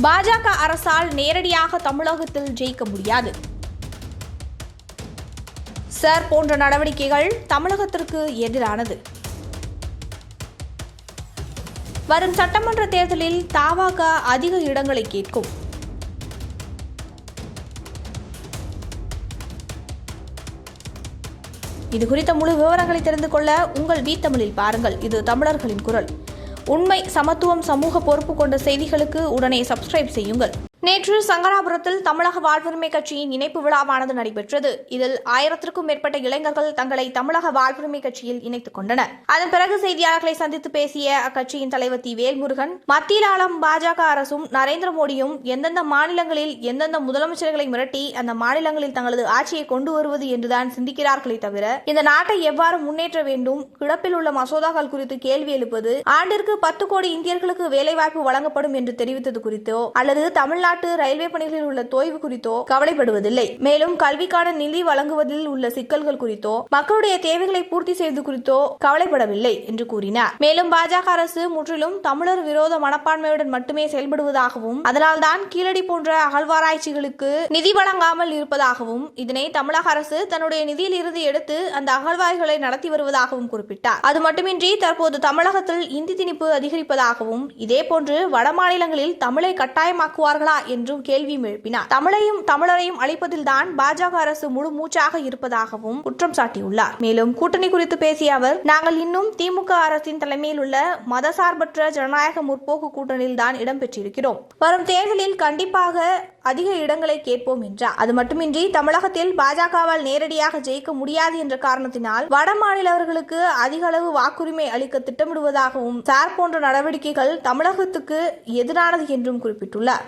பாஜக அரசால் நேரடியாக தமிழகத்தில் ஜெயிக்க முடியாது. சார் போன்ற நடவடிக்கைகள் தமிழகத்திற்கு எதிரானது. வரும் சட்டமன்ற தேர்தலில் தமாக அதிக இடங்களை கேட்கும். இது குறித்த முழு விவரங்களை தெரிந்து கொள்ள உங்கள் தமிழில் பாருங்கள். இது தமிழர்களின் குரல். உண்மை, சமத்துவம், சமூக பொறுப்பு கொண்ட செய்திகளுக்கு உடனே சப்ஸ்கிரைப் செய்யுங்கள். நேற்று சங்கராபுரத்தில் தமிழக வாழ்வுரிமை கட்சியின் இணைப்பு விழாவானது நடைபெற்றது. இதில் 1000க்கும் மேற்பட்ட இளைஞர்கள் தங்களை தமிழக வாழ்வுரிமை கட்சியில் இணைத்துக் கொண்டனர். அதன் பிறகு செய்தியாளர்களை சந்தித்து பேசிய அக்கட்சியின் தலைவர் தி. வேல்முருகன், மத்தியில் ஆளும் பாஜக அரசும் நரேந்திர மோடியும் எந்தெந்த மாநிலங்களில் எந்தெந்த முதலமைச்சர்களை மிரட்டி அந்த மாநிலங்களில் தங்களது ஆட்சியை கொண்டு வருவது என்றுதான் சிந்திக்கிறார்களே தவிர இந்த நாட்டை எவ்வாறு முன்னேற்ற வேண்டும், கிடப்பில் உள்ள மசோதாக்கள் குறித்து கேள்வி எழுப்பது, ஆண்டிற்கு 10 கோடி இந்தியர்களுக்கு வேலைவாய்ப்பு வழங்கப்படும் என்று தெரிவித்தது குறித்தோ அல்லது தமிழ்நாடு ரயில்வே பணிகளில் உள்ள தொய்வு குறித்தோ கவலைப்படுவதில்லை. மேலும் கல்விக்கான நிதி வழங்குவதில் உள்ள சிக்கல்கள் குறித்தோ மக்களுடைய தேவைகளை பூர்த்தி செய்வது குறித்தோ கவலைப்படவில்லை என்று கூறினார். மேலும் பாஜக அரசு முற்றிலும் தமிழர் விரோத மனப்பான்மையுடன் மட்டுமே செயல்படுவதாகவும் அதனால்தான் கீழடி போன்ற அகழ்வாராய்ச்சிகளுக்கு நிதி வழங்காமல் இருப்பதாகவும் இதனை தமிழக அரசு தன்னுடைய நிதியில் இருந்து எடுத்து அந்த அகழ்வாய்களை நடத்தி வருவதாகவும் குறிப்பிட்டார். அது மட்டுமின்றி தற்போது தமிழகத்தில் இந்தி திணிப்பு அதிகரிப்பதாகவும் இதேபோன்று வட மாநிலங்களில் தமிழை கட்டாயமாக்குவார்களா என்றும் கேள்வியும் எழுப்பினார். தமிழையும் தமிழரையும் அழிப்பதில்தான் பாஜக அரசு முழு மூச்சாக இருப்பதாகவும் குற்றம் சாட்டியுள்ளார். மேலும் கூட்டணி குறித்து பேசிய அவர், நாங்கள் இன்னும் திமுக அரசின் தலைமையில் உள்ள மதசார்பற்ற ஜனநாயக முற்போக்கு கூட்டணியில் தான் இடம்பெற்றிருக்கிறோம். வரும் தேர்தலில் கண்டிப்பாக அதிக இடங்களை கேட்போம் என்றார். அது மட்டுமின்றி தமிழகத்தில் பாஜகவால் நேரடியாக ஜெயிக்க முடியாது என்ற காரணத்தினால் வட மாநிலவர்களுக்கு அதிக அளவு வாக்குரிமை அளிக்க திட்டமிடுவதாகவும் சார் போன்ற நடவடிக்கைகள் தமிழகத்துக்கு எதிரானது என்றும் குறிப்பிட்டுள்ளார்.